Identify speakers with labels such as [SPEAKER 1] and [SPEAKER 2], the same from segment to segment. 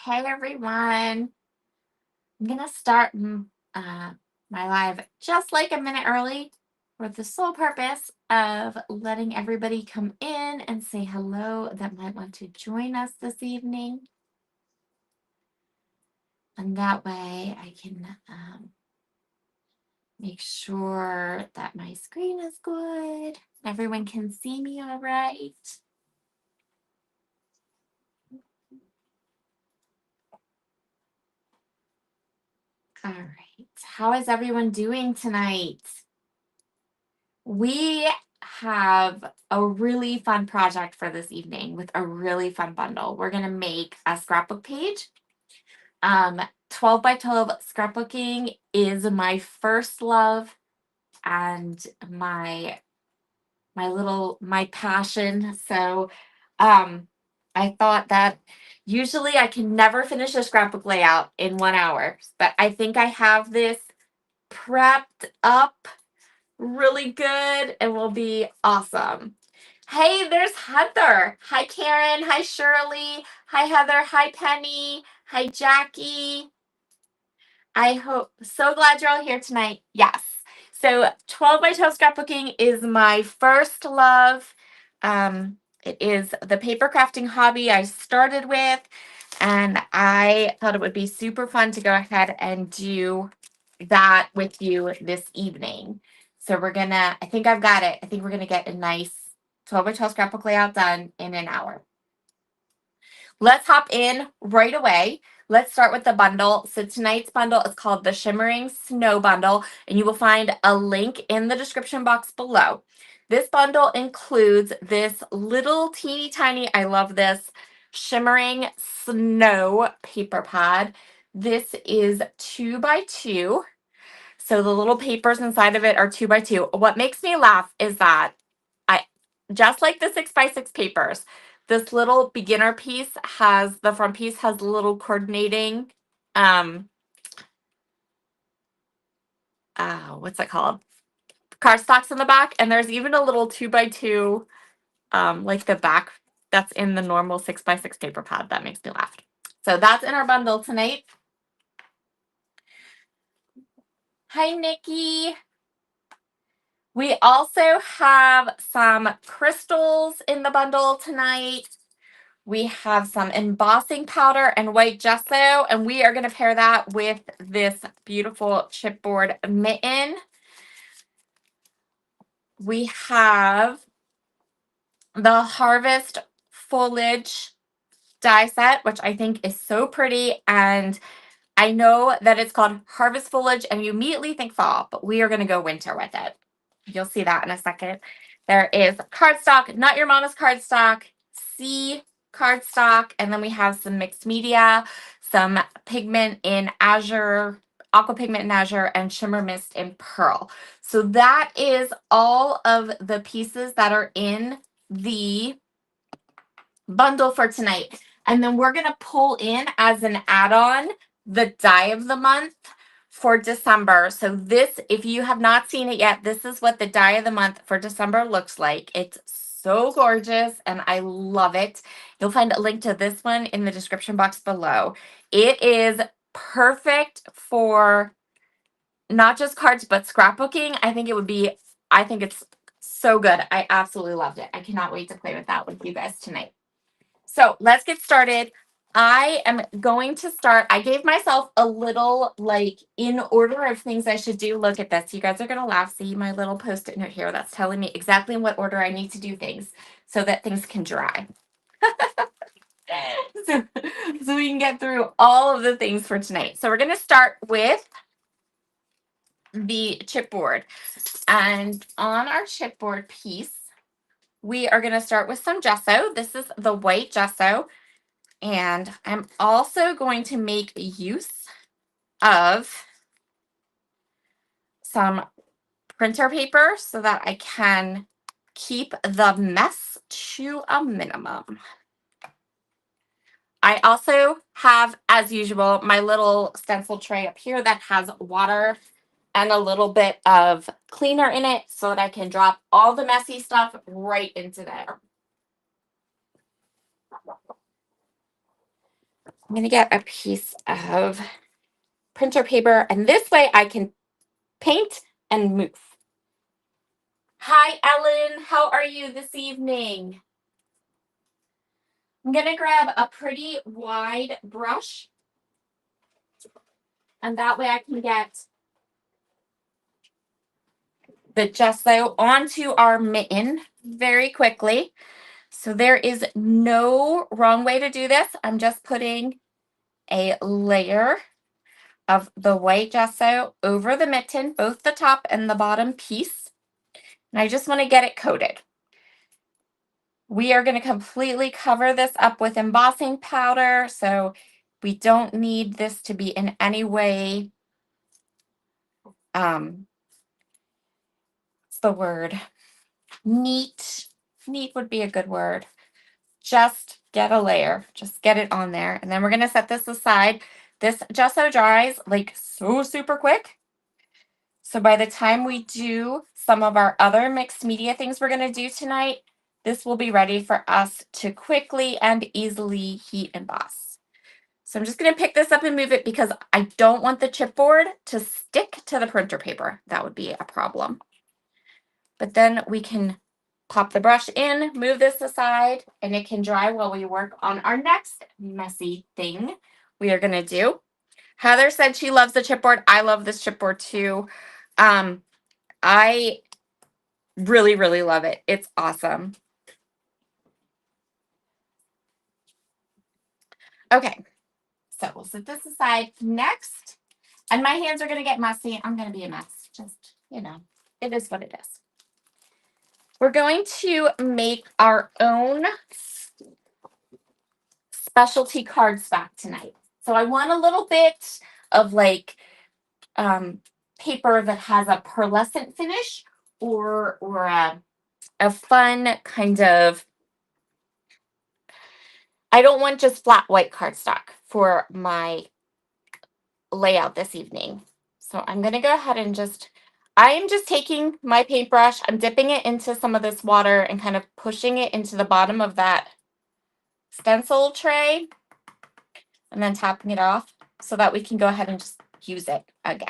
[SPEAKER 1] Hey everyone. I'm gonna start my live just like a minute early for the sole purpose of letting everybody come in and say hello that might want to join us this evening. And that way I can make sure that my screen is good. Everyone can see me all right. All right. How is everyone doing tonight? We have a really fun project for this evening with a really fun bundle. We're going to make a scrapbook page. 12 by 12 scrapbooking is my first love and my passion. So I thought that usually I can never finish a scrapbook layout in 1 hour, but I think I have this prepped up really good and will be awesome. Hey, there's Heather. Hi, Karen. Hi, Shirley. Hi, Heather. Hi, Penny. Hi, Jackie. I hope, so glad you're all here tonight. Yes. So 12 by 12 scrapbooking is my first love. It is the paper crafting hobby I started with, and I thought it would be super fun to go ahead and do that with you this evening. So I think I've got it. I think we're gonna get a nice 12 by 12 scrapbook layout done in an hour. Let's hop in right away. Let's start with the bundle. So tonight's bundle is called the Shimmering Snow Bundle, and you will find a link in the description box below. This bundle includes this little teeny tiny, I love this, shimmering snow paper pad. This is 2 by 2. So the little papers inside of it are 2 by 2. What makes me laugh is that just like the 6 by 6 papers, this little beginner piece the front piece has little coordinating, what's it called? Cardstocks in the back. And there's even a little 2 by 2, like the back that's in the normal 6 by 6 paper pad. That makes me laugh. So that's in our bundle tonight. Hi, Nikki. We also have some crystals in the bundle tonight. We have some embossing powder and white gesso, and we are going to pair that with this beautiful chipboard mitten. We have the Harvest Foliage die set, which I think is so pretty, and I know that it's called Harvest Foliage, and you immediately think fall, but we are going to go winter with it. You'll see that in a second. There is cardstock, Not Your Mama's cardstock, C cardstock, and then we have some mixed media, some pigment in azure, aqua pigment in azure, and shimmer mist in pearl. So that is all of the pieces that are in the bundle for tonight. And then we're going to pull in as an add-on the die of the month for December. So this, if you have not seen it yet, this is what the die of the month for December looks like. It's so gorgeous and I love it. You'll find a link to this one in the description box below. It is perfect for not just cards, but scrapbooking. I think it's so good. I absolutely loved it. I cannot wait to play with that with you guys tonight. So let's get started. I am going to start. I gave myself a little in order of things I should do. Look at this. You guys are going to laugh. See my little post-it note here that's telling me exactly in what order I need to do things so that things can dry. so we can get through all of the things for tonight. So we're going to start with the chipboard. And on our chipboard piece, we are going to start with some gesso. This is the white gesso. And I'm also going to make use of some printer paper so that I can keep the mess to a minimum. I also have, as usual, my little stencil tray up here that has water and a little bit of cleaner in it so that I can drop all the messy stuff right into there. I'm going to get a piece of printer paper, and this way I can paint and move. Hi, Ellen. How are you this evening? I'm going to grab a pretty wide brush, and that way I can get the gesso onto our mitten very quickly. So there is no wrong way to do this. I'm just putting a layer of the white gesso over the mitten, both the top and the bottom piece. And I just want to get it coated. We are going to completely cover this up with embossing powder, so we don't need this to be in any way, what's the word? Neat. Neat would be a good word. Just get a layer, just get it on there. And then we're going to set this aside. This gesso dries like so super quick. So by the time we do some of our other mixed media things we're going to do tonight, this will be ready for us to quickly and easily heat emboss. So I'm just going to pick this up and move it because I don't want the chipboard to stick to the printer paper. That would be a problem. But then we can pop the brush in, move this aside, and it can dry while we work on our next messy thing we are going to do. Heather said she loves the chipboard. I love this chipboard too. I really, really love it. It's awesome. Okay, so we'll set this aside next. And my hands are going to get messy. I'm going to be a mess. Just, it is what it is. We're going to make our own specialty cardstock tonight. So I want a little bit of like paper that has a pearlescent finish or a fun kind of, I don't want just flat white cardstock for my layout this evening. So I'm going to go ahead and I am just taking my paintbrush, I'm dipping it into some of this water and kind of pushing it into the bottom of that stencil tray and then tapping it off so that we can go ahead and just use it again.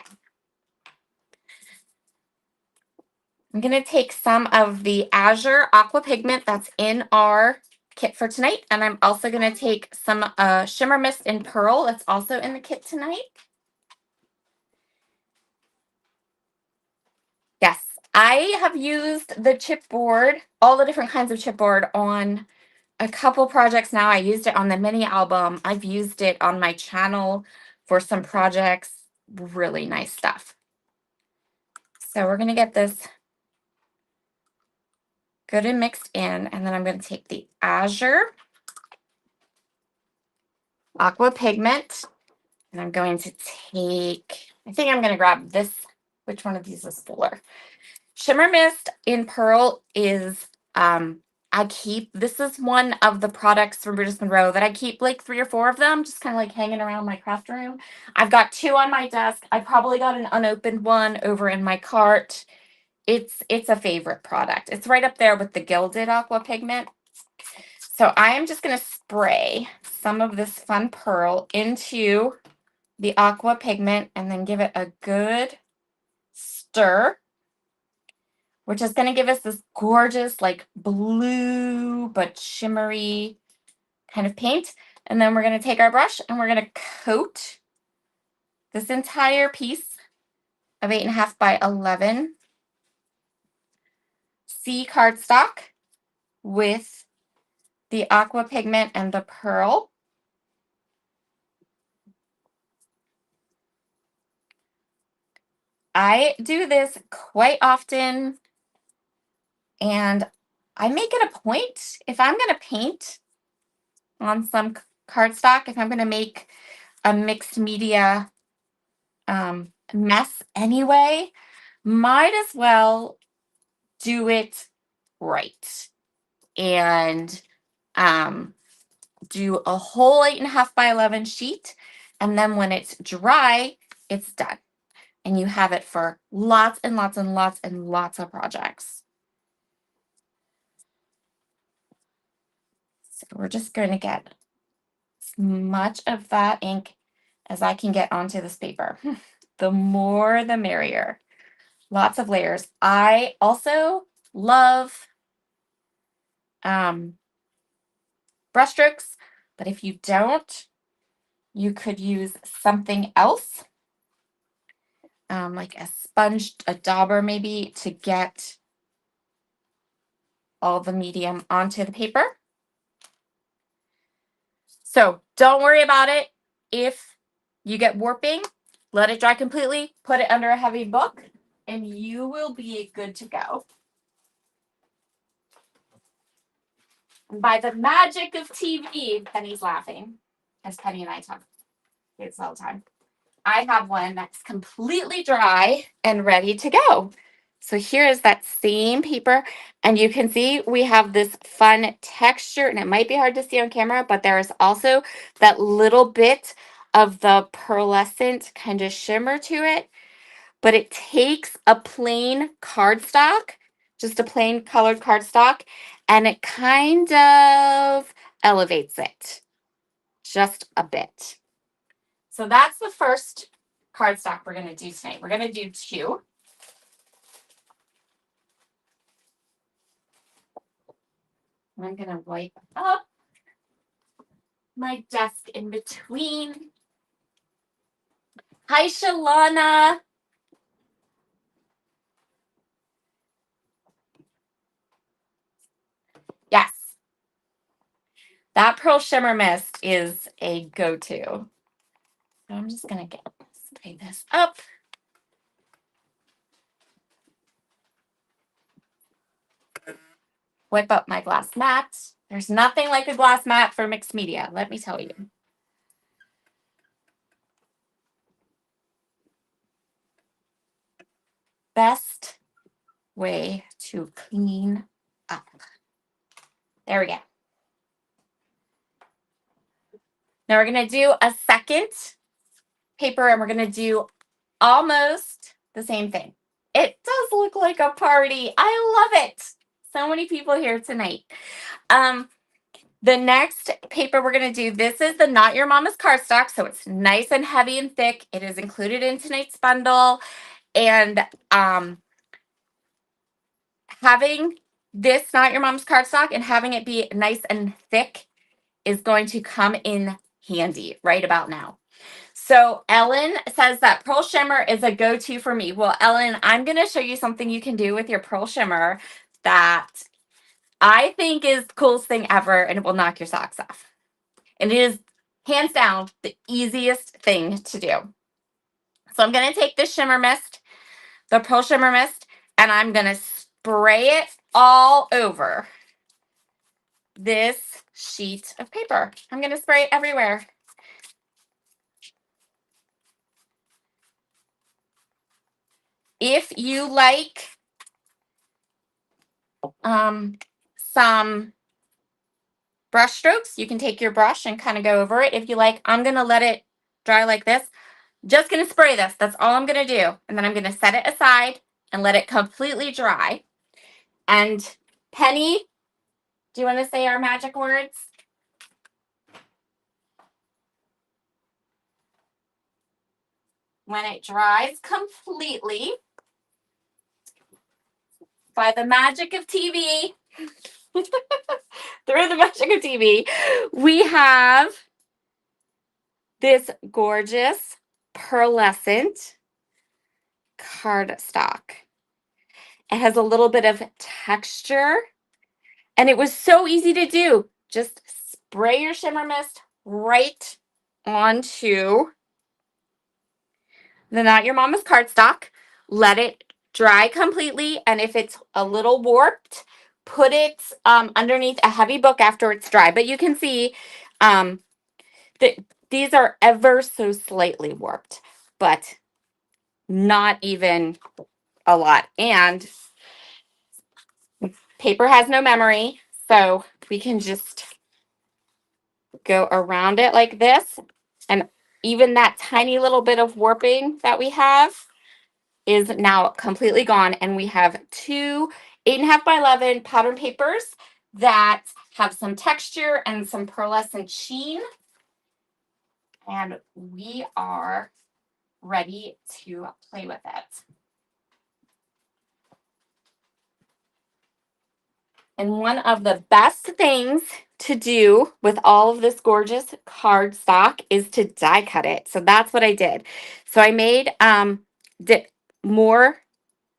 [SPEAKER 1] I'm going to take some of the Azure Aqua Pigment that's in our kit for tonight, and I'm also going to take some Shimmer Mist in Pearl that's also in the kit tonight. Yes, I have used the chipboard, all the different kinds of chipboard on a couple projects now. I used it on the mini album. I've used it on my channel for some projects. Really nice stuff. So we're going to get this good and mixed in, and then I'm going to take the Azure Aqua Pigment, and I'm going to take, I think I'm going to grab this. Which one of these is fuller? Shimmer Mist in Pearl is, this is one of the products from Brutus Monroe that I keep like 3 or 4 of them, just kind of like hanging around my craft room. I've got 2 on my desk. I probably got an unopened one over in my cart. It's a favorite product. It's right up there with the Gilded Aqua Pigment. So I am just going to spray some of this fun pearl into the aqua pigment and then give it a good stir, which is going to give us this gorgeous like blue but shimmery kind of paint. And then we're going to take our brush and we're going to coat this entire piece of 8.5 by 11 C cardstock with the aqua pigment and the pearl. I do this quite often, and I make it a point, if I'm going to paint on some cardstock, if I'm going to make a mixed media mess anyway, might as well do it right and do a whole 8.5 by 11 sheet. And then when it's dry, it's done. And you have it for lots and lots and lots and lots of projects. So we're just going to get as much of that ink as I can get onto this paper. The more the merrier. Lots of layers. I also love brush strokes, but if you don't, you could use something else, like a sponge, a dauber maybe, to get all the medium onto the paper. So don't worry about it. If you get warping, let it dry completely, put it under a heavy book, and you will be good to go. And by the magic of TV, Penny's laughing, as Penny and I talk kids all the time. I have one that's completely dry and ready to go. So here is that same paper, and you can see we have this fun texture, and it might be hard to see on camera, but there is also that little bit of the pearlescent kind of shimmer to it. But it takes a plain cardstock, just a plain colored cardstock, and it kind of elevates it just a bit. So that's the first cardstock we're going to do tonight. We're going to do two. I'm going to wipe up my desk in between. Hi, Shalana. Yes. That Pearl Shimmer Mist is a go-to. So I'm just going to spray this up. Whip up my glass mat. There's nothing like a glass mat for mixed media, let me tell you. Best way to clean up. There we go. Now we're going to do a second paper, and we're going to do almost the same thing. It does look like a party. I love it. So many people here tonight. The next paper we're going to do, this is the Not Your Mama's cardstock, so it's nice and heavy and thick. It is included in tonight's bundle, and having this Not Your Mom's cardstock and having it be nice and thick is going to come in handy right about now. So Ellen says that Pearl Shimmer is a go-to for me. Well, Ellen, I'm going to show you something you can do with your Pearl Shimmer that I think is the coolest thing ever, and it will knock your socks off. And it is hands down the easiest thing to do. So I'm going to take this shimmer mist, the Pearl Shimmer Mist, and I'm going to spray it all over this sheet of paper. I'm going to spray it everywhere. If you like some brush strokes, you can take your brush and kind of go over it. If you like, I'm going to let it dry like this. Just going to spray this. That's all I'm going to do. And then I'm going to set it aside and let it completely dry. And Penny, do you want to say our magic words? When it dries completely, by the magic of TV, through the magic of TV, we have this gorgeous pearlescent cardstock. It has a little bit of texture, and it was so easy to do. Just spray your shimmer mist right onto the Not Your Mama's cardstock. Let it dry completely, and if it's a little warped, put it underneath a heavy book after it's dry. But you can see that these are ever so slightly warped, but not even a lot. And paper has no memory, so we can just go around it like this. And even that tiny little bit of warping that we have is now completely gone. And we have two 8.5 by 11 pattern papers that have some texture and some pearlescent sheen. and we are ready to play with it. And one of the best things to do with all of this gorgeous cardstock is to die cut it. So that's what I did. So I made more.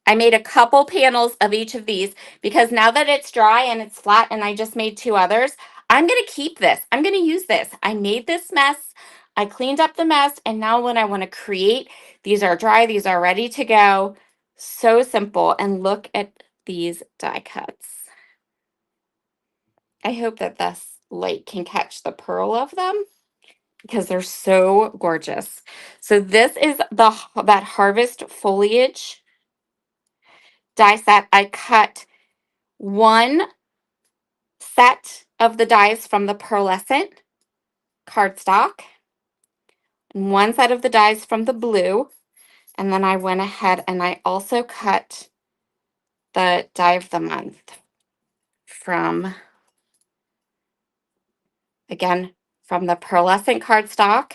[SPEAKER 1] I made a couple panels of each of these because now that it's dry and it's flat and I just made 2 others, I'm going to keep this. I'm going to use this. I made this mess. I cleaned up the mess. And now when I want to create, these are dry. These are ready to go. So simple. And look at these die cuts. I hope that this light can catch the pearl of them because they're so gorgeous. So this is that harvest foliage die set. I cut 1 set of the dies from the pearlescent cardstock and 1 set of the dies from the blue. And then I went ahead and I also cut the die of the month from, again, from the pearlescent cardstock,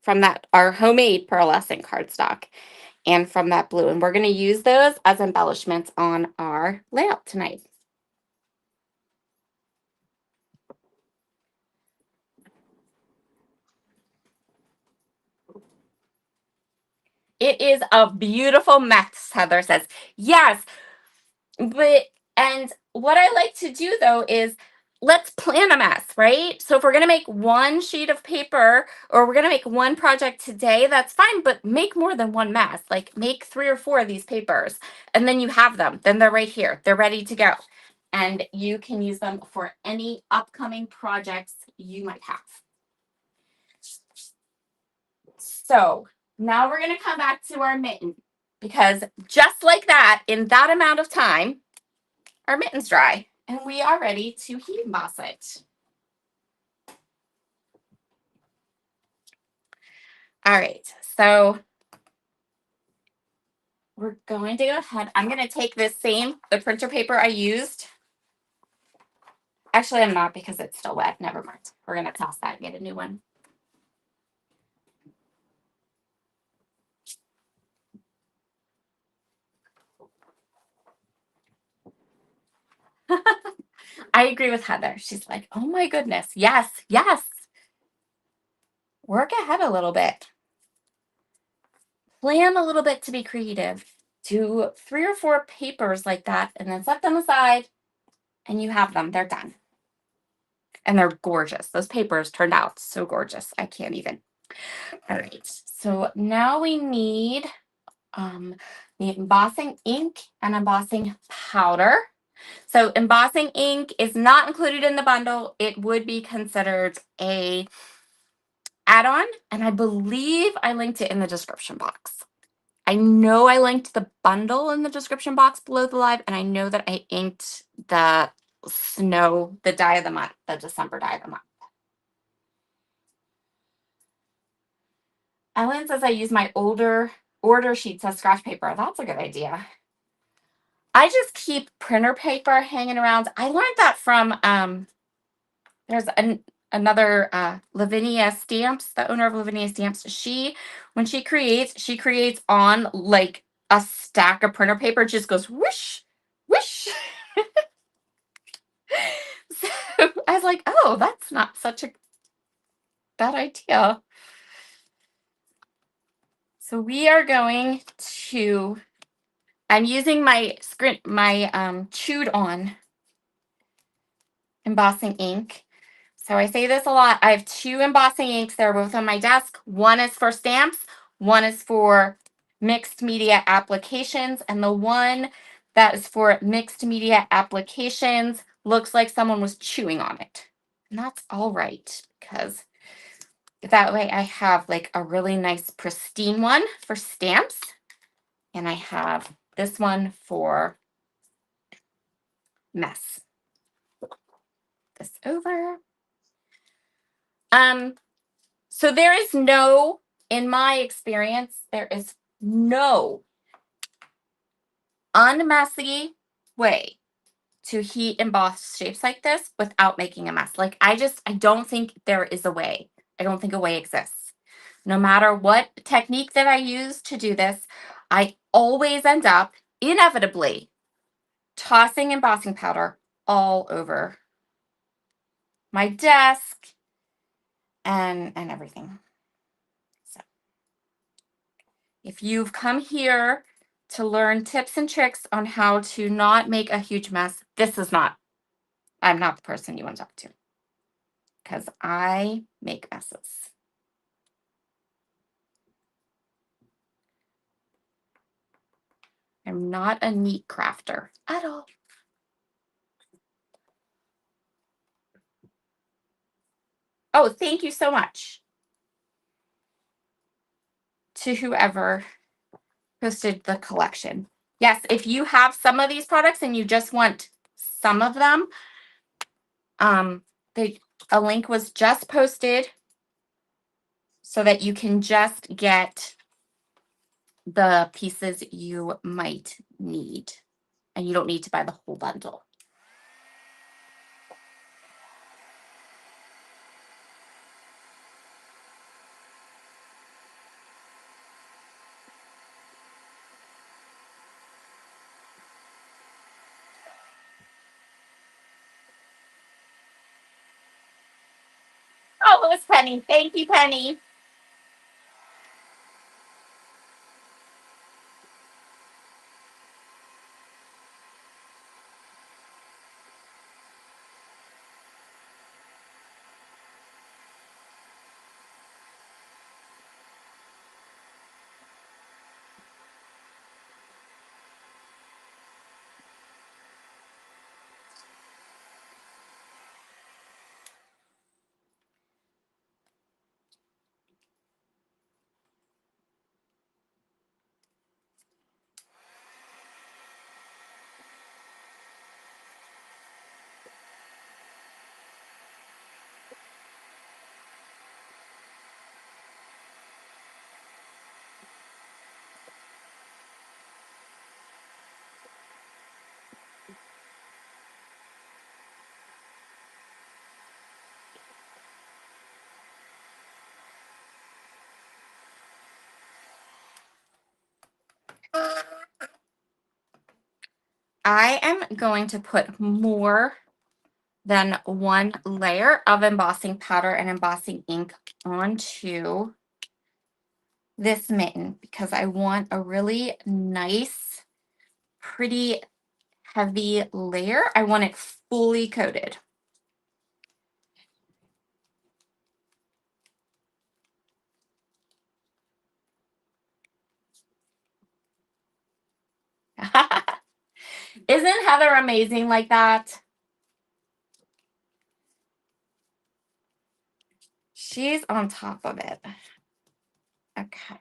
[SPEAKER 1] from our homemade pearlescent cardstock, and from that blue. And we're going to use those as embellishments on our layout tonight. It is a beautiful mess, Heather says. Yes, and what I like to do though is let's plan a mess, right? So if we're going to make 1 sheet of paper or we're going to make 1 project today, that's fine, but make more than 1 mess. Like make 3 or 4 of these papers and then you have them. Then they're right here. They're ready to go. And you can use them for any upcoming projects you might have. So now we're going to come back to our mitten because just like that, in that amount of time, our mitten's dry and we are ready to heat emboss it. All right, so we're going to go ahead. I'm going to take the printer paper I used. Actually, I'm not because it's still wet. Never mind. We're going to toss that and get a new one. I agree with Heather. She's like, oh my goodness. Yes, yes. Work ahead a little bit. Plan a little bit to be creative. Do 3 or 4 papers like that and then set them aside and you have them. They're done. And they're gorgeous. Those papers turned out so gorgeous. I can't even. All right. So now we need the embossing ink and embossing powder. So embossing ink is not included in the bundle. It would be considered a add-on, and I believe I linked it in the description box. I know I linked the bundle in the description box below the live, and I know that I inked the snow, the die of the month, the December die of the month. Ellen says I use my older order sheets as scratch paper. That's a good idea. I just keep printer paper hanging around. I learned that from there's another Lavinia Stamps, the owner of Lavinia Stamps. When she creates on like a stack of printer paper. It just goes whoosh, whoosh. So I was like, oh, that's not such a bad idea. So we are going to. I'm using my chewed on embossing ink. So I say this a lot. I have 2 embossing inks. They're both on my desk. One is for stamps. One is for mixed media applications. And the one that is for mixed media applications looks like someone was chewing on it. And that's all right because that way I have like a really nice pristine one for stamps. And I have this one for mess. This over. So there is no, in my experience, there is no unmessy way to heat emboss shapes like this without making a mess. Like I don't think there is a way. I don't think a way exists. no matter what technique that I use to do this, I always end up inevitably tossing embossing powder all over my desk and everything. So if you've come here to learn tips and tricks on how to not make a huge mess, I'm not the person you want to talk to, because I make messes. I'm not a neat crafter at all. Oh, thank you so much to whoever posted the collection. Yes, if you have some of these products and you just want some of them, a link was just posted so that you can just get the pieces you might need, and you don't need to buy the whole bundle. Oh, it was Penny. Thank you, Penny. I am going to put more than one layer of embossing powder and embossing ink onto this mitten because I want a really nice, pretty heavy layer. I want it fully coated. Isn't Heather amazing like that? She's on top of it. Okay.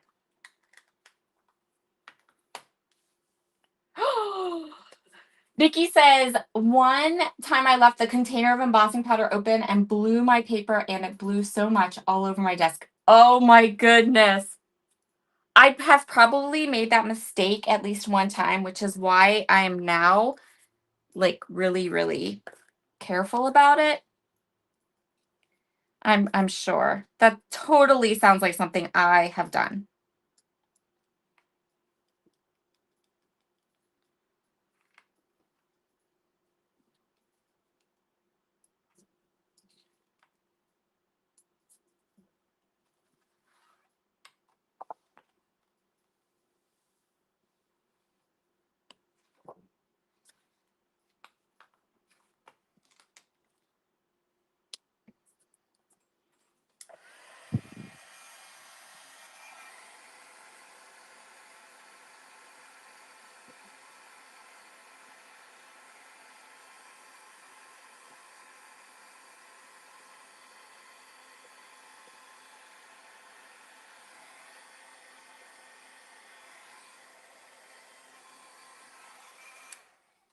[SPEAKER 1] Nikki says, one time I left the container of embossing powder open and blew my paper, and it blew so much all over my desk. Oh my goodness. I have probably made that mistake at least one time, which is why I am now like really, really careful about it. I'm sure. That totally sounds like something I have done.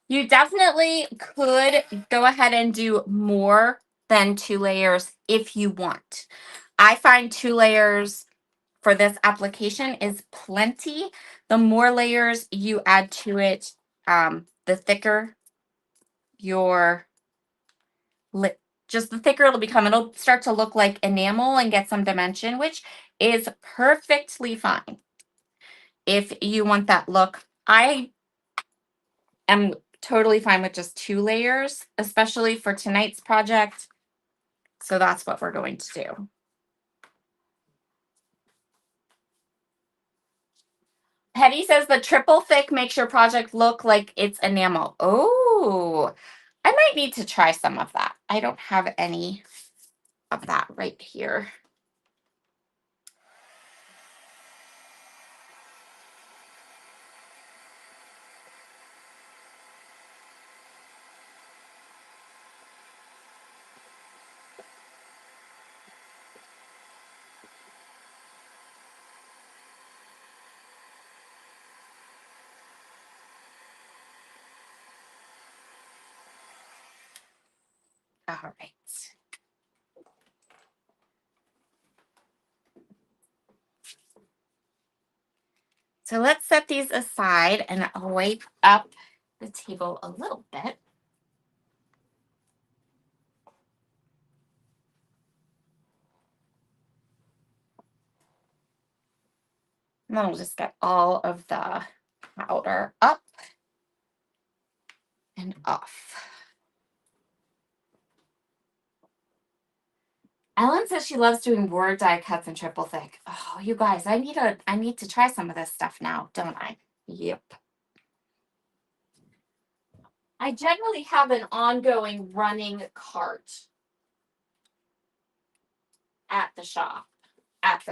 [SPEAKER 1] You definitely could go ahead and do more than 2 layers if you want. I find 2 layers for this application is plenty. The more layers you add to it, the thicker your just the thicker it'll become. It'll start to look like enamel and get some dimension, which is perfectly fine if you want that look. I am totally fine with just 2 layers, especially for tonight's project. So that's what we're going to do. Hetty says the triple thick makes your project look like it's enamel. Oh, I might need to try some of that. I don't have any of that right here. All right. So let's set these aside and I'll wipe up the table a little bit. And then we'll just get all of the powder up and off. Ellen says she loves doing word die cuts in triple thick. Oh, you guys, I need to try some of this stuff now, don't I? Yep. I generally have an ongoing running cart at the shop at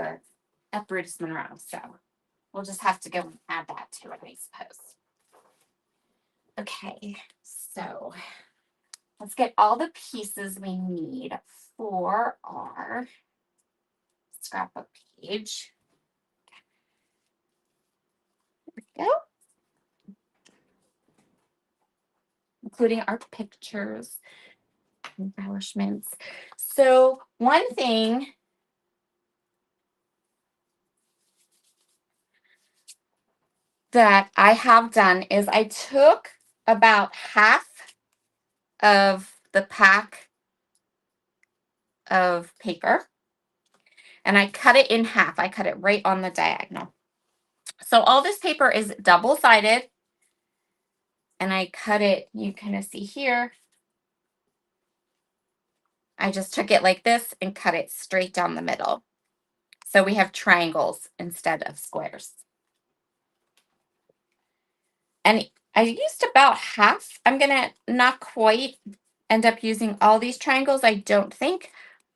[SPEAKER 1] Brutus Monroe. So we'll just have to go and add that to it, I suppose. Okay, so let's get all the pieces we need for our scrapbook page. There we go. Including our pictures, embellishments. So one thing that I have done is I took about half of the pack of paper and I cut it in half. I cut it right on the diagonal. So all this paper is double-sided and I cut it, you kind of see here. I just took it like this and cut it straight down the middle. So we have triangles instead of squares. And I used about half. I'm going to not quite end up using all these triangles, I don't think,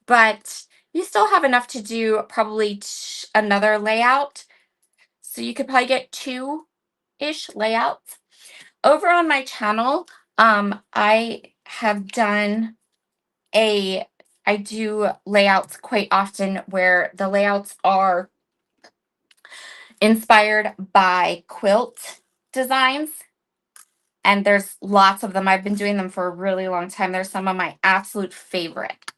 [SPEAKER 1] but you still have enough to do probably another layout. So you could probably get 2-ish layouts. Over on my channel, I have done I do layouts quite often where the layouts are inspired by quilt designs. And there's lots of them. I've been doing them for a really long time. They're some of my absolute favorite.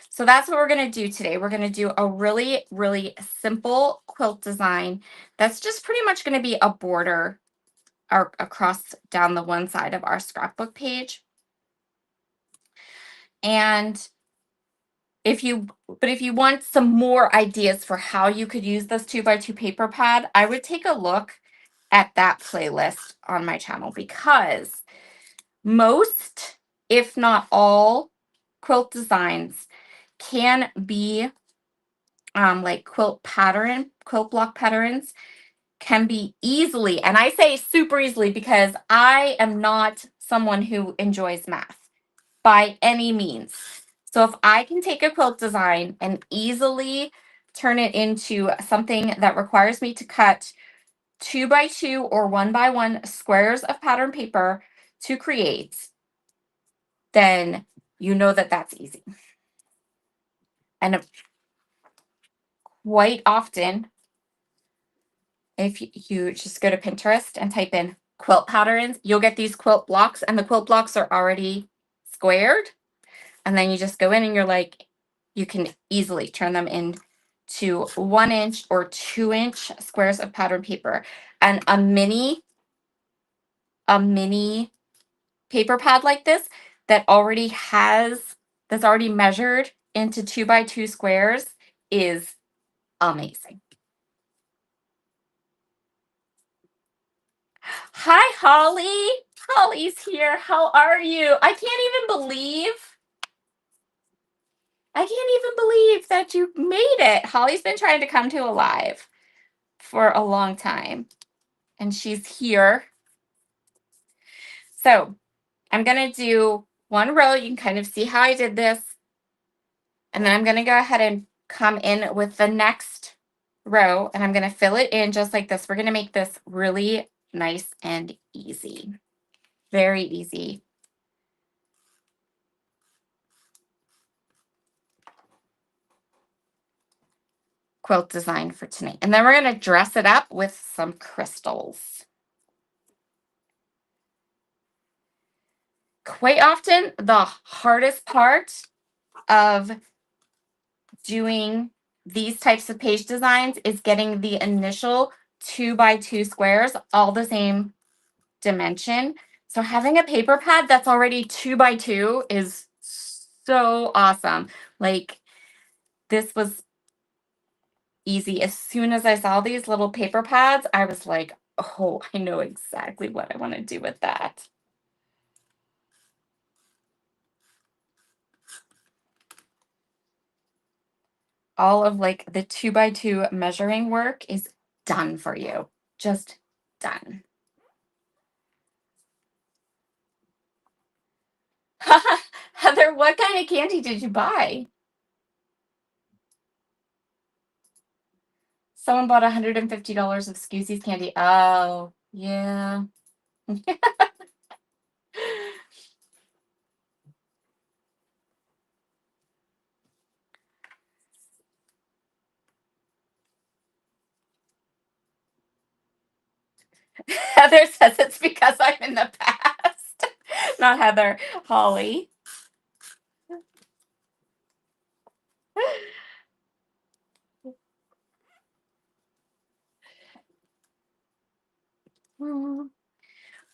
[SPEAKER 1] So that's what we're going to do today. We're going to do a really, really simple quilt design that's just pretty much going to be a border across down the one side of our scrapbook page. And if you want some more ideas for how you could use this 2x2 paper pad, I would take a look at that playlist on my channel, because most, if not all, quilt designs can be like quilt block patterns can be easily, and I say super easily because I am not someone who enjoys math by any means. So if I can take a quilt design and easily turn it into something that requires me to cut 2x2 or 1x1 squares of pattern paper to create, then you know that that's easy. And quite often, if you just go to Pinterest and type in quilt patterns, you'll get these quilt blocks, and the quilt blocks are already squared. And then you just go in and you're like, you can easily turn them into 1-inch or 2-inch squares of pattern paper. And a mini paper pad like this that already has that's already measured into 2x2 squares is amazing. Hi, Holly. Holly's here. How are you? I can't even believe that you made it. Holly's been trying to come to a live for a long time, and she's here. So I'm going to do one row. You can kind of see how I did this. And then I'm going to go ahead and come in with the next row, and I'm going to fill it in just like this. We're going to make this really nice and easy. Very easy. Quilt design for tonight. And then we're going to dress it up with some crystals. Quite often, the hardest part of doing these types of page designs is getting the initial 2x2 squares all the same dimension. So having a paper pad that's already 2x2 is so awesome. Like, this was easy. As soon as I saw these little paper pads, I was like, oh, I know exactly what I want to do with that. All of like the 2x2 measuring work is done for you. Just done. Heather, what kind of candy did you buy? Someone bought $150 of Scoozy's candy. Oh, yeah. Heather says it's because I'm in the past. Not Heather, Holly.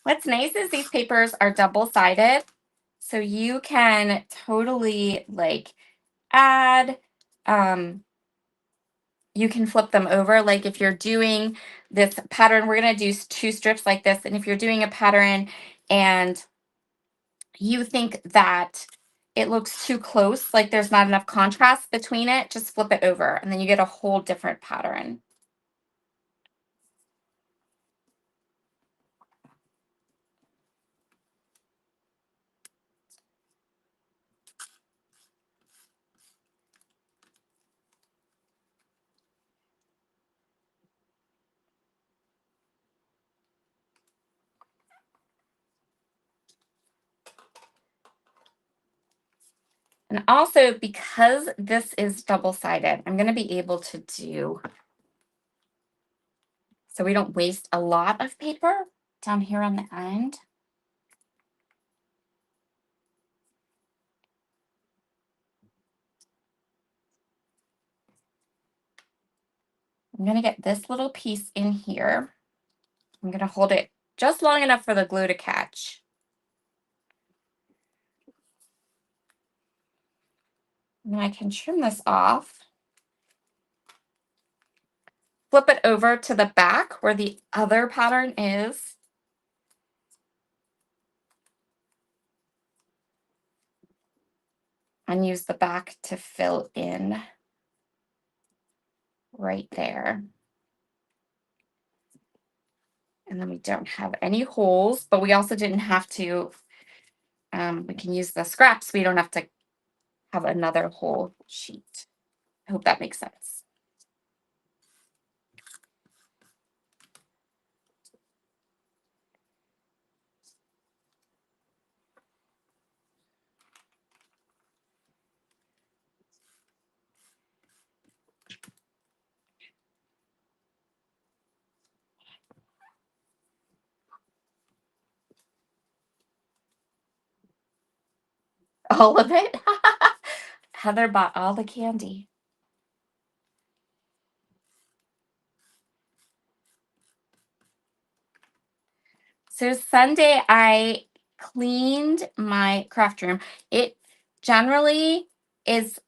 [SPEAKER 1] What's nice is these papers are double-sided, so you can totally like add, you can flip them over. Like if you're doing this pattern, we're going to do 2 strips like this. And if you're doing a pattern and you think that it looks too close, like there's not enough contrast between it, just flip it over and then you get a whole different pattern. And also, because this is double-sided, I'm going to be able to do, so we don't waste a lot of paper down here on the end. I'm going to get this little piece in here. I'm going to hold it just long enough for the glue to catch. And I can trim this off. Flip it over to the back where the other pattern is. And use the back to fill in right there. And then we don't have any holes, but we also didn't have to, we can use the scraps. We don't have to have another whole sheet. I hope that makes sense. All of it. Heather bought all the candy. So Sunday, I cleaned my craft room. generally is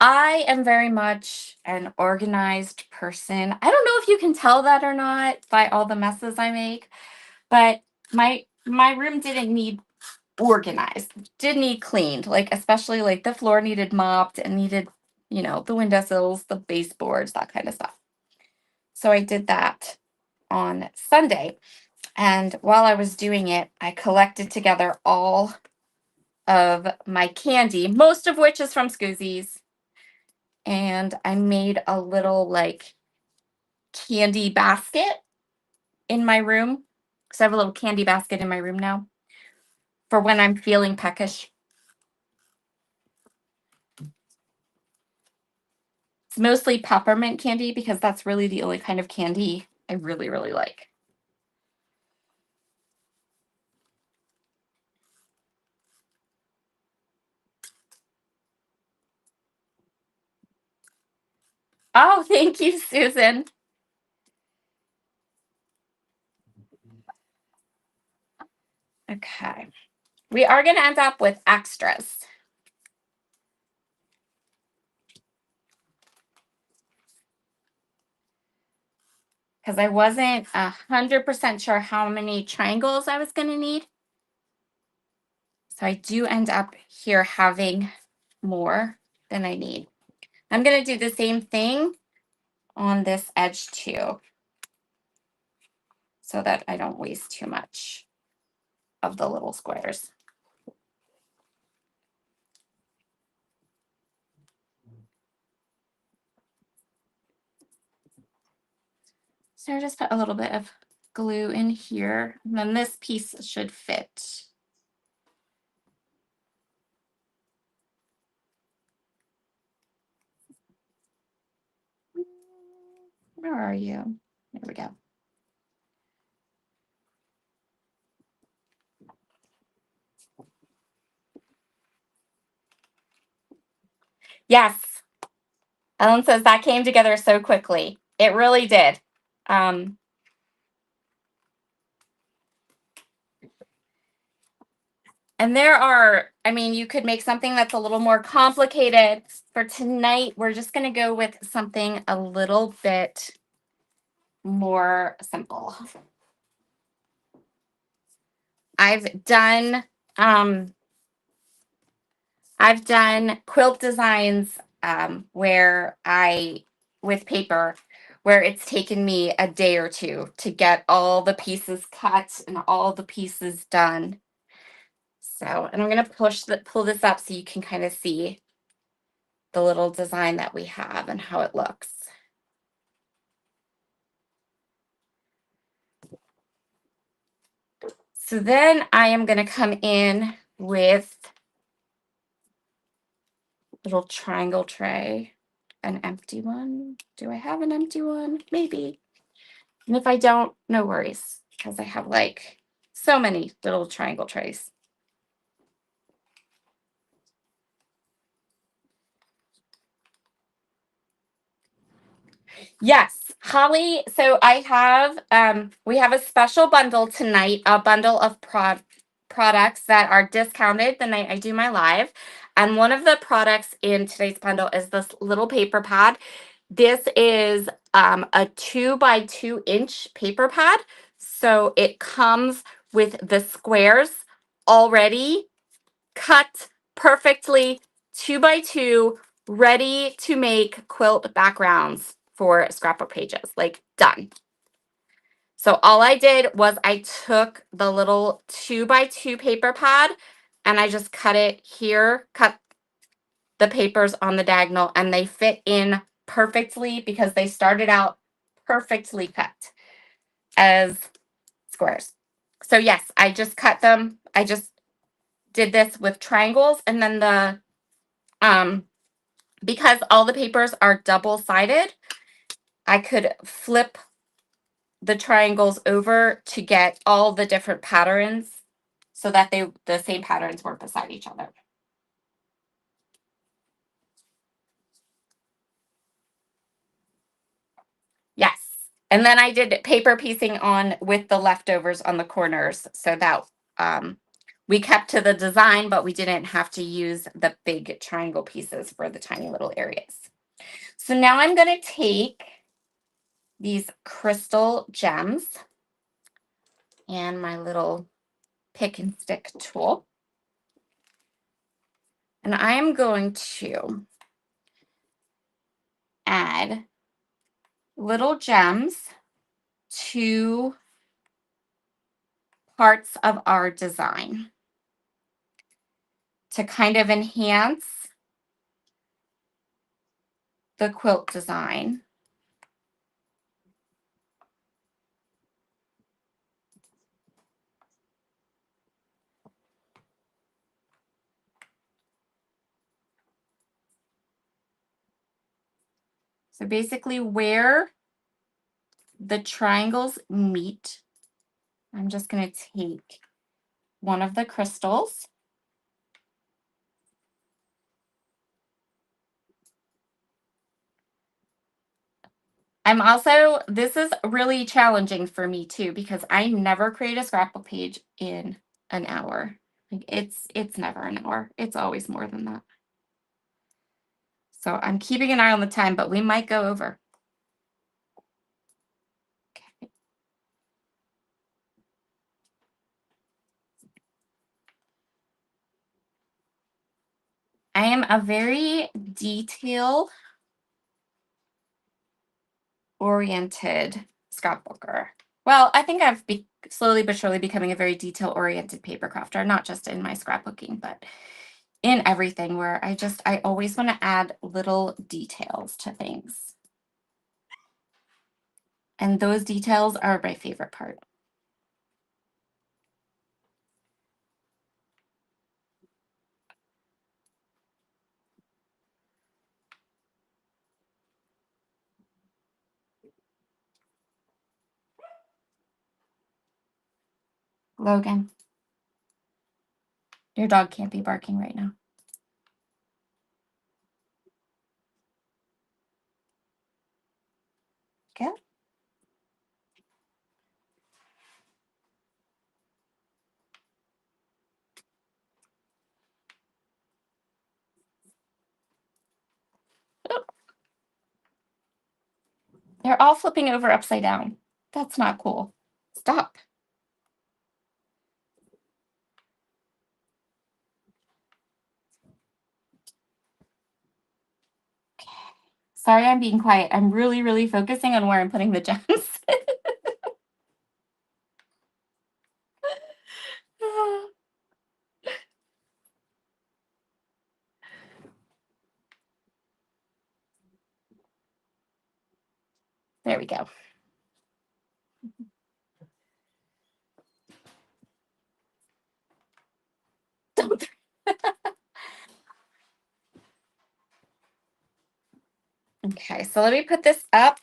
[SPEAKER 1] I am very much an organized person. I don't know if you can tell that or not by all the messes I make, but my room didn't need organized, did need cleaned, like especially like the floor needed mopped and needed, the windowsills, the baseboards, that kind of stuff. So I did that on Sunday. And while I was doing it, I collected together all of my candy, most of which is from Scoozies. And I made a little like candy basket in my room. So I have a little candy basket in my room now for when I'm feeling peckish. It's mostly peppermint candy because that's really the only kind of candy I really, really like. Oh, thank you, Susan. Okay. We are going to end up with extras. Because I wasn't 100% sure how many triangles I was going to need. So I do end up here having more than I need. I'm going to do the same thing on this edge too, so that I don't waste too much of the little squares. So I just put a little bit of glue in here, and then this piece should fit. Where are you? There we go. Yes. Ellen says that came together so quickly. It really did. And there are, you could make something that's a little more complicated. For tonight, we're just going to go with something a little bit more simple. I've done quilt designs where with paper, where it's taken me a day or two to get all the pieces cut and all the pieces done. So, and I'm going to pull this up so you can kind of see the little design that we have and how it looks. So then I am going to come in with a little triangle tray, an empty one. Do I have an empty one? Maybe. And if I don't, no worries, because I have like so many little triangle trays. Yes, Holly. So we have a special bundle tonight, a bundle of products that are discounted the night I do my live. And one of the products in today's bundle is this little paper pad. This is a 2x2-inch paper pad. So it comes with the squares already cut perfectly, 2x2, ready to make quilt backgrounds for scrapbook pages, like done. So all I did was I took the little 2x2 paper pad and I just cut it here, cut the papers on the diagonal, and they fit in perfectly because they started out perfectly cut as squares. So yes, I just cut them. I just did this with triangles, and then because all the papers are double-sided, I could flip the triangles over to get all the different patterns so that the same patterns were beside each other. Yes. And then I did paper piecing on with the leftovers on the corners so that we kept to the design, but we didn't have to use the big triangle pieces for the tiny little areas. So now I'm going to take these crystal gems and my little pick and stick tool. And I'm going to add little gems to parts of our design to kind of enhance the quilt design. So basically where the triangles meet, I'm just going to take one of the crystals. This is really challenging for me too, because I never create a scrapbook page in an hour. Like it's never an hour. It's always more than that. So I'm keeping an eye on the time, but we might go over. Okay. I am a very detail oriented scrapbooker. Well, I think I've slowly but surely becoming a very detail oriented paper crafter, not just in my scrapbooking, but in everything, where I always want to add little details to things. And those details are my favorite part. Logan, your dog can't be barking right now. Okay. They're all flipping over upside down. That's not cool. Stop. Okay. Sorry, I'm being quiet. I'm really, really focusing on where I'm putting the gems. There we go. Okay, so let me put this up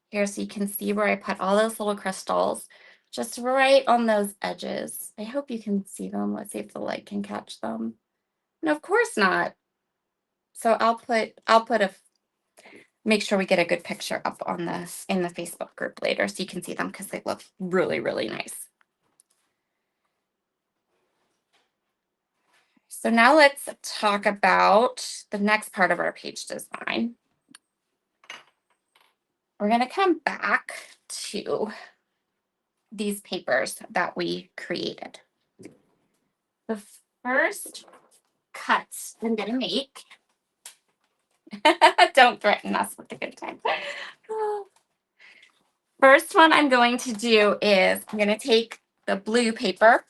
[SPEAKER 1] here so you can see where I put all those little crystals, just right on those edges. I hope you can see them. Let's see if the light can catch them. No, of course not. So I'll make sure we get a good picture up on in the Facebook group later so you can see them, because they look really, really nice. So now let's talk about the next part of our page design. We're going to come back to these papers that we created. The first cut I'm going to make, don't threaten us with a good time. First one I'm going to do is I'm going to take the blue paper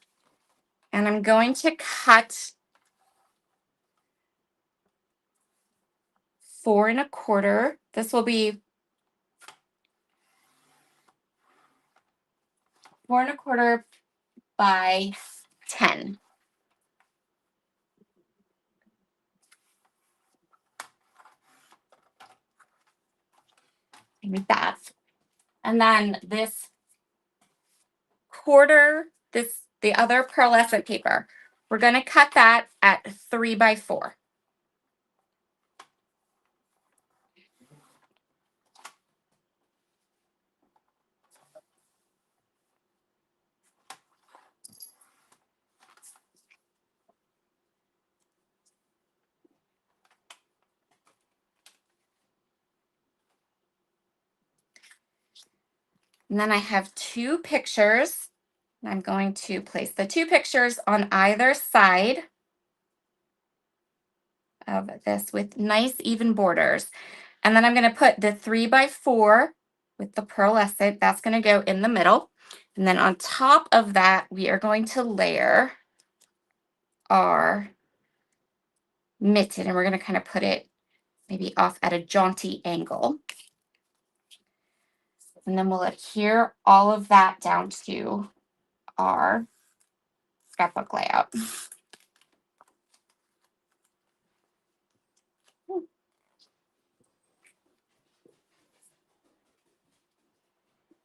[SPEAKER 1] and I'm going to cut 4 1/4. This will be 4 1/4 by 10. Maybe that. And then this quarter, the other pearlescent paper, we're going to cut that at 3 by 4. And then I have 2 pictures. And I'm going to place the 2 pictures on either side of this with nice even borders. And then I'm going to put the 3x4 with the pearlescent. That's going to go in the middle. And then on top of that, we are going to layer our mitten. And we're going to kind of put it maybe off at a jaunty angle. And then we'll adhere all of that down to our scrapbook layout.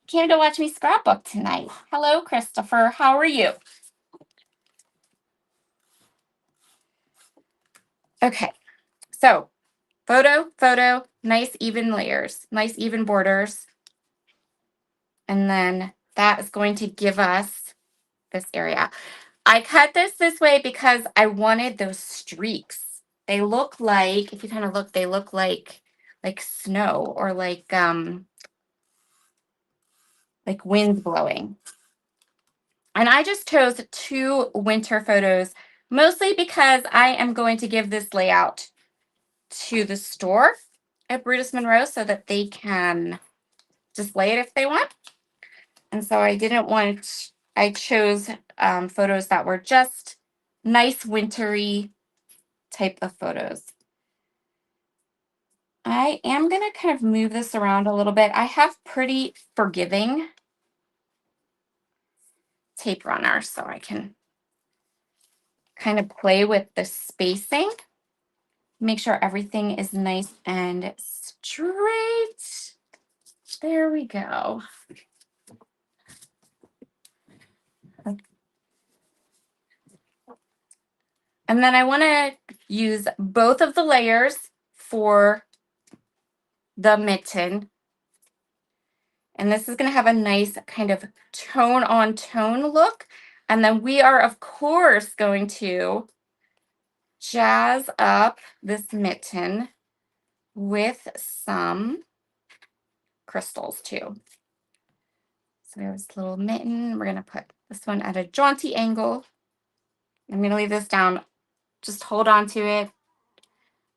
[SPEAKER 1] Came to watch me scrapbook tonight. Hello, Christopher. How are you? Okay, so photo, nice even layers, nice even borders. And then that is going to give us this area. I cut this way because I wanted those streaks. They look like, if you kind of look, they look like snow or like wind blowing. And I just chose 2 winter photos, mostly because I am going to give this layout to the store at Brutus Monroe so that they can display it if they want. And so I didn't want, I chose photos that were just nice wintry type of photos. I am going to kind of move this around a little bit. I have pretty forgiving tape runner, so I can kind of play with the spacing. Make sure everything is nice and straight. There we go. And then I want to use both of the layers for the mitten. And this is going to have a nice kind of tone on tone look. And then we are, of course, going to jazz up this mitten with some crystals too. So there's a little mitten. We're going to put this one at a jaunty angle. I'm going to leave this down. Just hold on to it.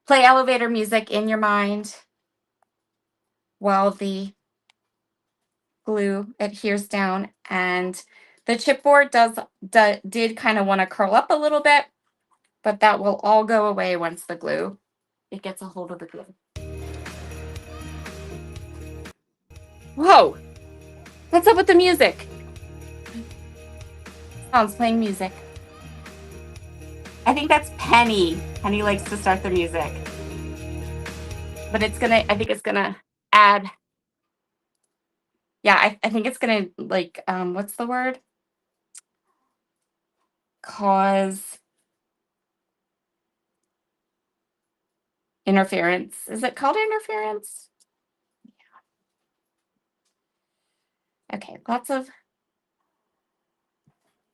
[SPEAKER 1] Play elevator music in your mind while the glue adheres down. And the chipboard did kind of want to curl up a little bit, but that will all go away once it gets a hold of the glue. Whoa, what's up with the music? Sounds playing music. I think that's Penny. Penny likes to start the music. But I think it's gonna add, yeah, I think it's gonna like, what's the word? Cause interference. Is it called interference? Yeah. Okay, lots of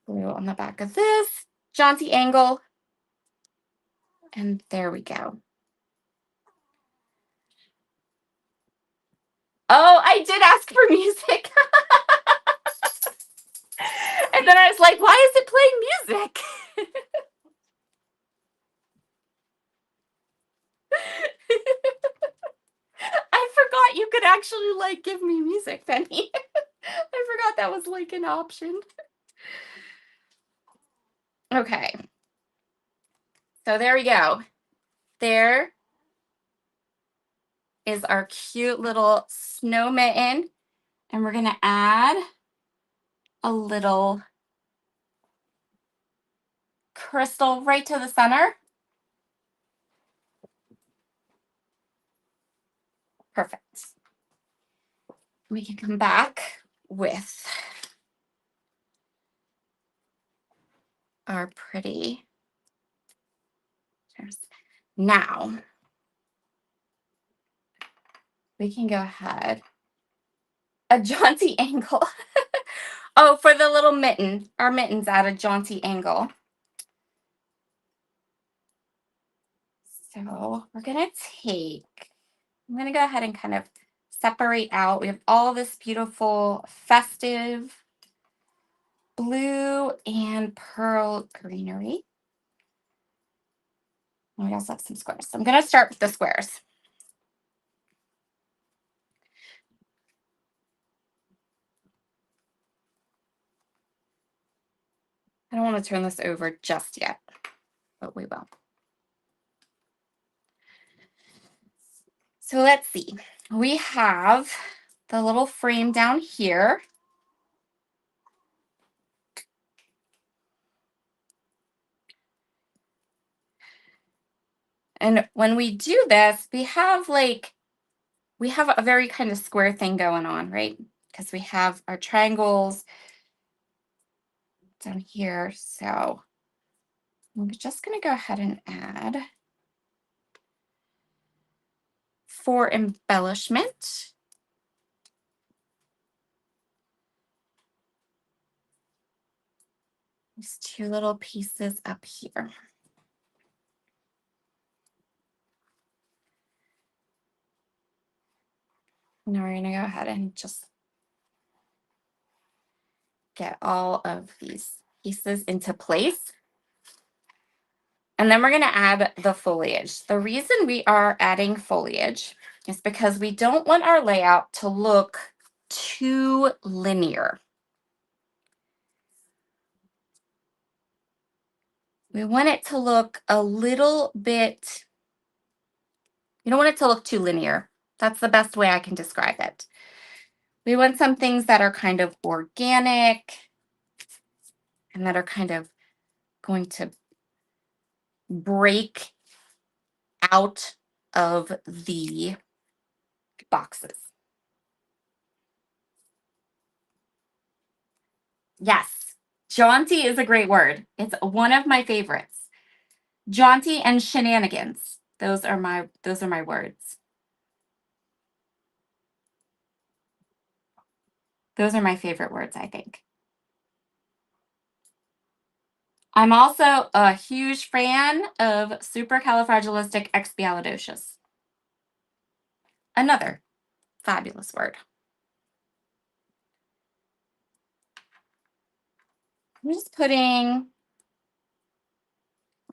[SPEAKER 1] glue on the back of this. Jaunty angle. And there we go. Oh, I did ask for music. And then I was like, why is it playing music? I forgot you could actually like give me music, Penny. I forgot that was like an option. Okay. So there we go. There is our cute little snow mitten. And we're going to add a little crystal right to the center. Perfect. We can come back with our pretty. Now, we can go ahead. A jaunty angle. Oh, for the little mitten. Our mitten's at a jaunty angle. So we're going to I'm going to go ahead and kind of separate out. We have all this beautiful festive blue and pearl greenery. And we also have some squares. So I'm going to start with the squares. I don't want to turn this over just yet, but we will. So let's see. We have the little frame down here. And when we do this, we have a very kind of square thing going on, right? Because we have our triangles down here. So I'm just going to go ahead and add for embellishment. These two little pieces up here. Now we're going to go ahead and just get all of these pieces into place. And then we're going to add the foliage. The reason we are adding foliage is because we don't want our layout to look too linear. We want it to look a little bit, you don't want it to look too linear. That's the best way I can describe it. We want some things that are kind of organic and that are kind of going to break out of the boxes. Yes, jaunty is a great word. It's one of my favorites. Jaunty and shenanigans. Those are my words. Those are my favorite words, I think. I'm also a huge fan of supercalifragilisticexpialidocious. Another fabulous word. I'm just putting,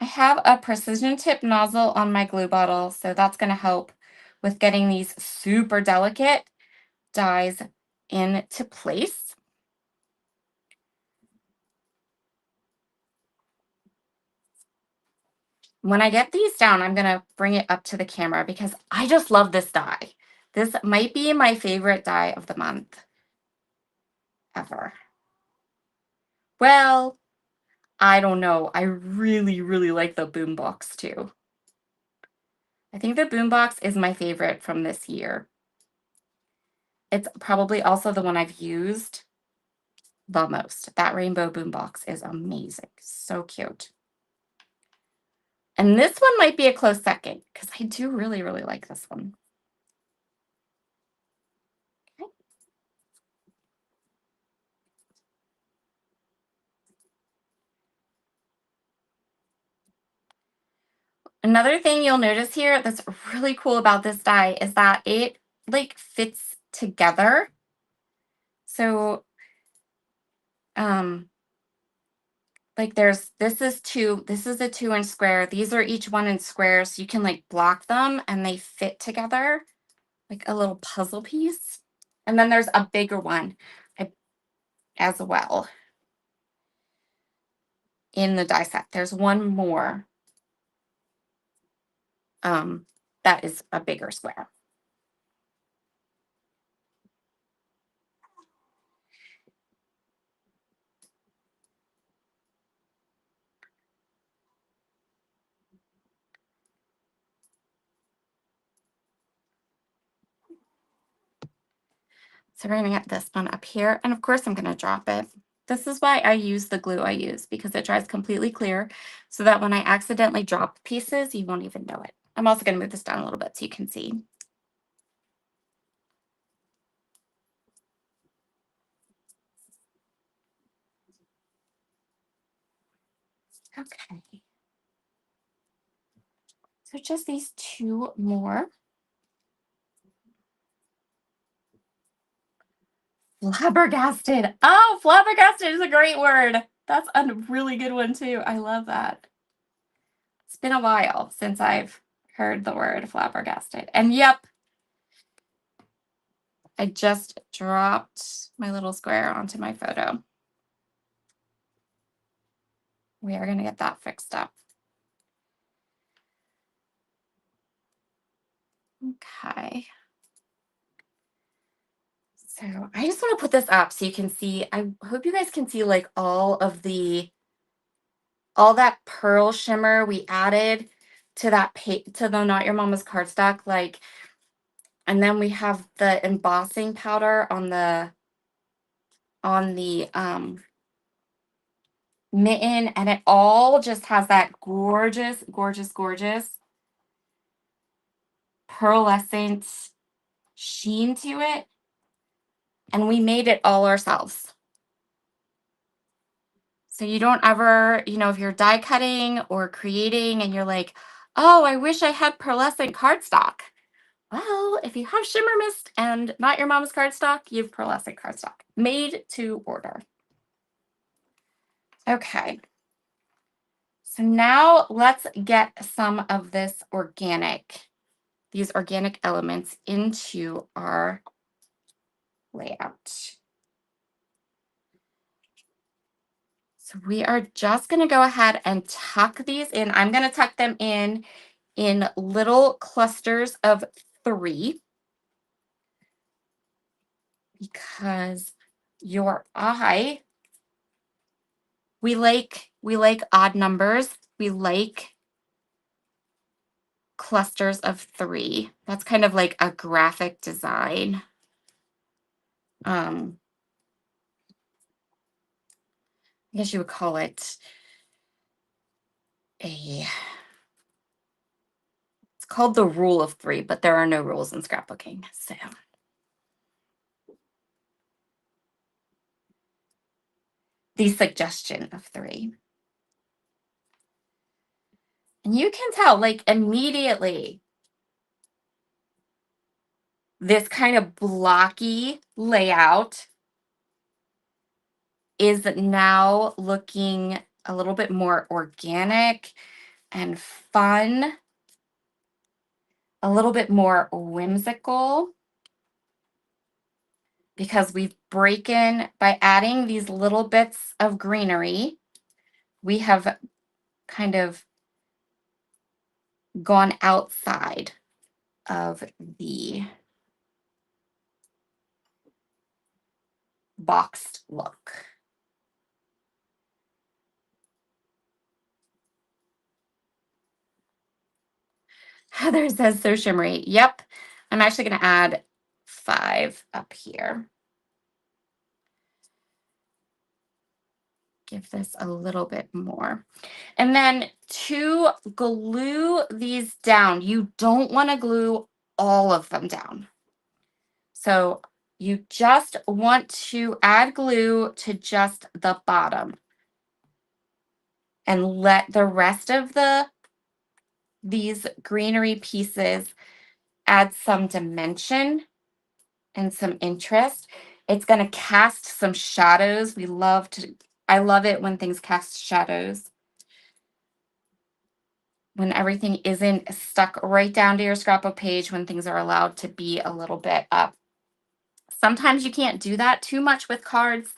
[SPEAKER 1] I have a precision tip nozzle on my glue bottle, so that's going to help with getting these super delicate dies into place. When I get these down, I'm going to bring it up to the camera because I just love this die. This might be my favorite die of the month ever. Well, I don't know. I really, really like the boombox too. I think the boombox is my favorite from this year. It's probably also the one I've used the most. That rainbow boombox is amazing. So cute. And this one might be a close second because I do really, really like this one. Okay. Another thing you'll notice here that's really cool about this die is that it fits together. So this is a 2-inch square. These are each 1-inch squares. So you can block them and they fit together like a little puzzle piece. And then there's a bigger one as well in the die set. There's one more that is a bigger square. So we're going to get this one up here. And of course, I'm going to drop it. This is why I use the glue I use, because it dries completely clear so that when I accidentally drop pieces, you won't even know it. I'm also going to move this down a little bit so you can see. Okay. So just these two more. Flabbergasted. Oh, flabbergasted is a great word. That's a really good one too. I love that. It's been a while since I've heard the word flabbergasted. And yep, I just dropped my little square onto my photo. We are going to get that fixed up. Okay. So I just want to put this up so you can see. I hope you guys can see like all that pearl shimmer we added to that to the Not Your Mama's cardstock. Like, and then we have the embossing powder on the mitten, and it all just has that gorgeous, gorgeous, gorgeous pearlescent sheen to it. And we made it all ourselves. So you don't ever, if you're die cutting or creating and you're like, oh, I wish I had pearlescent cardstock. Well, if you have Shimmer Mist and Not Your Mama's cardstock, you have pearlescent cardstock. Made to order. Okay. So now let's get some of these organic elements into our layout. So we are just going to go ahead and tuck these in. I'm going to tuck them in little clusters of 3 because your eye, we like odd numbers. We like clusters of 3. That's kind of like a graphic design. I guess you would call it it's called the rule of 3, but there are no rules in scrapbooking. So the suggestion of 3. And you can tell, like, immediately, this kind of blocky layout is now looking a little bit more organic and fun, a little bit more whimsical, because we've broken, by adding these little bits of greenery, we have kind of gone outside of the boxed look. Heather says so shimmery. Yep. I'm actually going to add 5 up here. Give this a little bit more. And then to glue these down, you don't want to glue all of them down. So you just want to add glue to just the bottom and let the rest of these greenery pieces add some dimension and some interest. It's going to cast some shadows. I love it when things cast shadows. When everything isn't stuck right down to your scrapbook page, when things are allowed to be a little bit up. Sometimes you can't do that too much with cards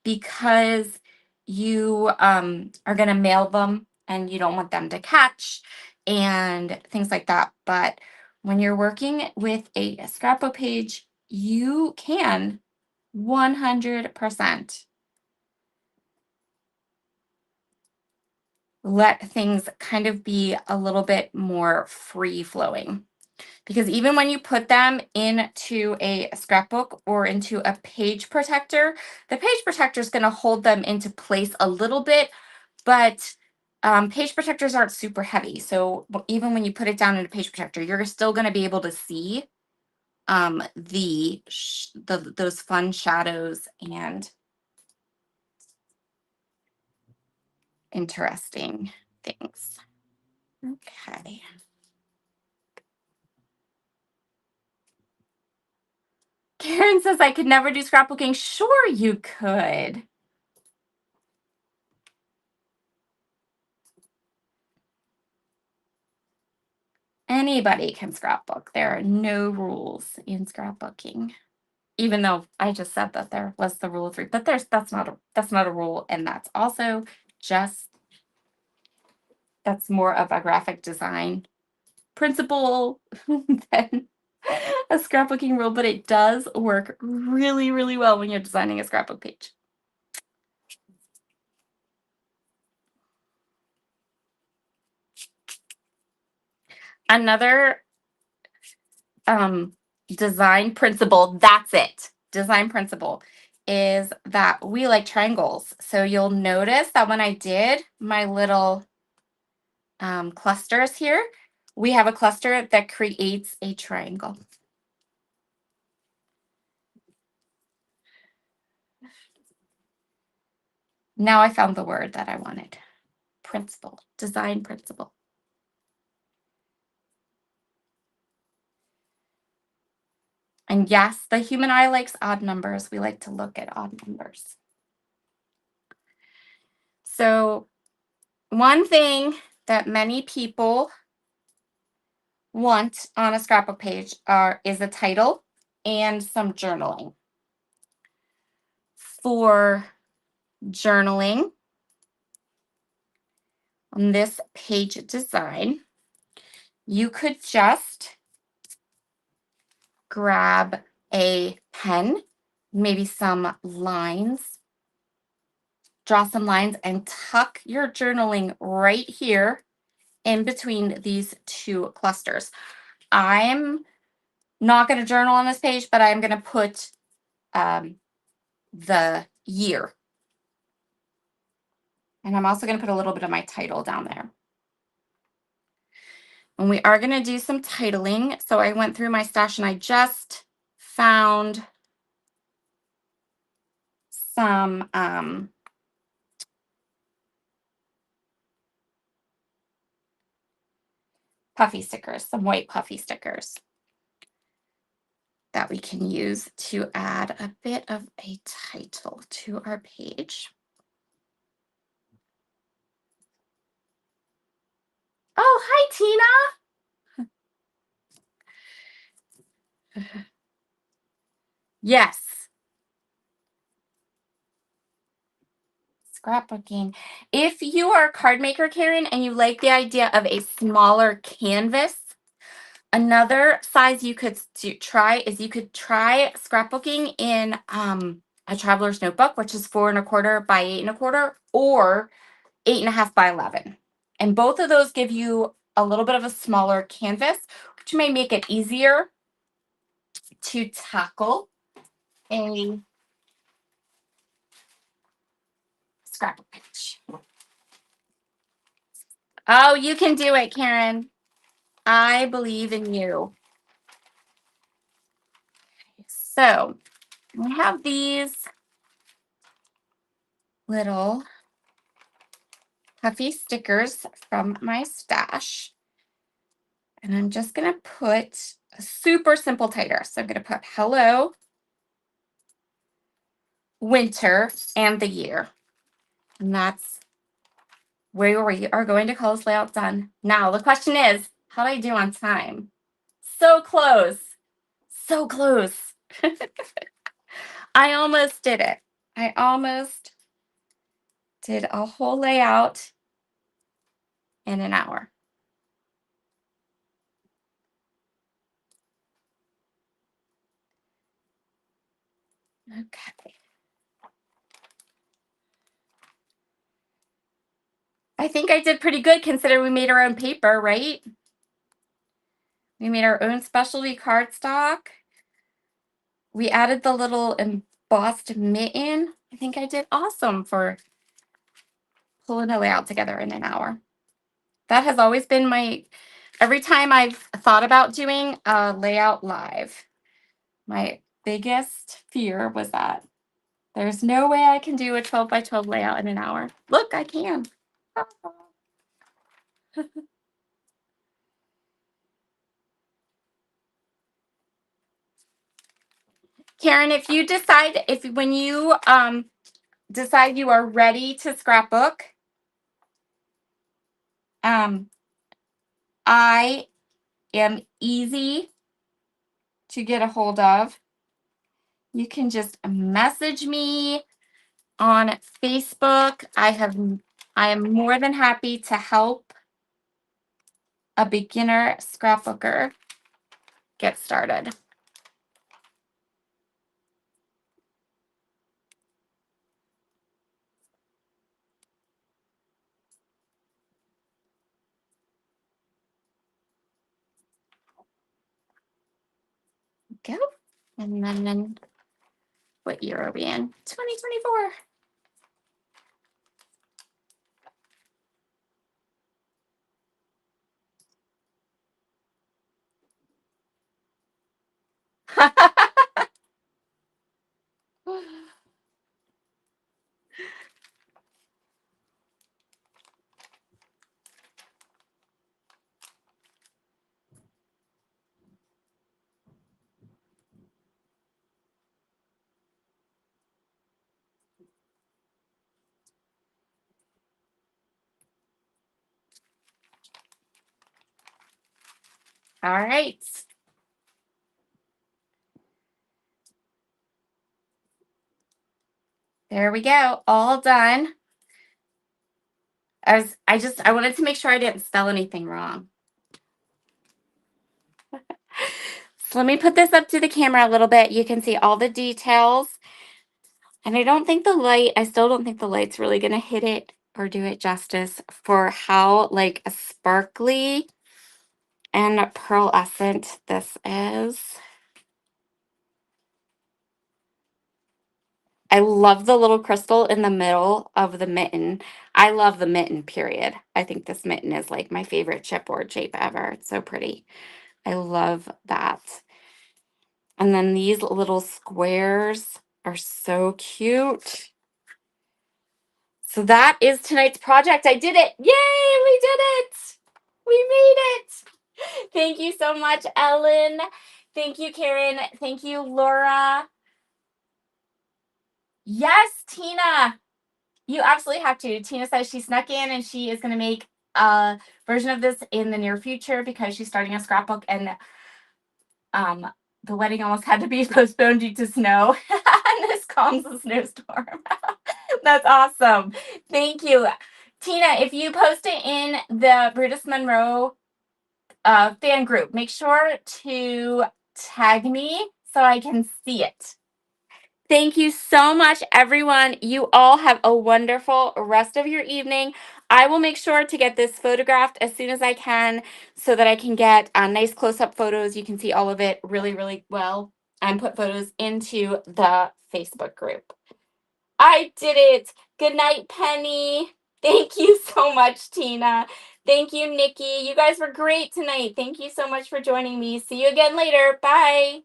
[SPEAKER 1] because you are going to mail them and you don't want them to catch and things like that. But when you're working with a scrapbook page, you can 100% let things kind of be a little bit more free flowing. Because even when you put them into a scrapbook or into a page protector, the page protector is going to hold them into place a little bit, but page protectors aren't super heavy. So even when you put it down in a page protector, you're still going to be able to see those fun shadows and interesting things. Okay. Karen Karen says I could never do scrapbooking. Sure you could. Anybody can scrapbook. There are no rules in scrapbooking. Even though I just said that there was the rule of 3, but that's not a rule, and that's also just that's more of a graphic design principle than a scrapbooking rule, but it does work really, really well when you're designing a scrapbook page. Another design principle, that's it. Design principle is that we like triangles. So you'll notice that when I did my little clusters here, we have a cluster that creates a triangle. Now I found the word that I wanted. Principle, design principle. And yes, the human eye likes odd numbers. We like to look at odd numbers. So one thing that many people want on a scrapbook page is a title and some journaling. For journaling, on this page design, you could just grab a pen, maybe some lines, draw some lines, and tuck your journaling right here in between these two clusters. I'm not going to journal on this page, but I'm going to put the year. And I'm also going to put a little bit of my title down there. And we are going to do some titling. So I went through my stash and I just found some puffy stickers, some white puffy stickers that we can use to add a bit of a title to our page. Oh, hi, Tina. Yes. Scrapbooking. If you are a card maker, Karen, and you like the idea of a smaller canvas, another size you could try is you could try scrapbooking in a traveler's notebook, which is 4 1/4 by 8 1/4, or 8 1/2 by 11. And both of those give you a little bit of a smaller canvas, which may make it easier to tackle a scrapbook page. Oh, you can do it, Karen. I believe in you. So we have these little puffy stickers from my stash. And I'm just going to put a super simple title. So I'm going to put hello, winter, and the year. And that's where we are going to call this layout done. Now, the question is, how did I do on time? So close. So close. I almost did it. I almost did a whole layout in an hour. Okay. I think I did pretty good considering we made our own paper, right? We made our own specialty cardstock. We added the little embossed mitten. I think I did awesome for pulling a layout together in an hour. That has always been every time I've thought about doing a layout live, my biggest fear was that there's no way I can do a 12 by 12 layout in an hour. Look, I can. Karen, if you decide, when you decide you are ready to scrapbook, I am easy to get a hold of. You can just message me on Facebook. I am more than happy to help a beginner scrapbooker get started. Go. And then what year are we in? 2024. All right. There we go. All done. I wanted to make sure I didn't spell anything wrong. So let me put this up to the camera a little bit. You can see all the details. And I still don't think the light's really going to hit it or do it justice for how like a sparkly and pearlescent this is. I love the little crystal in the middle of the mitten. I love the mitten, period. I think this mitten is like my favorite chipboard shape ever. It's so pretty. I love that. And then these little squares are so cute. So that is tonight's project. I did it. Yay, we did it. We made it. Thank you so much, Ellen. Thank you, Karen. Thank you, Laura. Yes, Tina. You absolutely have to. Tina says she snuck in and she is going to make a version of this in the near future because she's starting a scrapbook, and the wedding almost had to be postponed due to snow. And this calms the snowstorm. That's awesome. Thank you. Tina, if you post it in the Brutus Monroe fan group, make sure to tag me so I can see it. Thank you so much, everyone. You all have a wonderful rest of your evening. I will make sure to get this photographed as soon as I can so that I can get nice close-up photos. You can see all of it really, really well, and put photos into the Facebook group. I did it. Good night, Penny. Thank you so much, Tina. Thank you, Nikki. You guys were great tonight. Thank you so much for joining me. See you again later. Bye.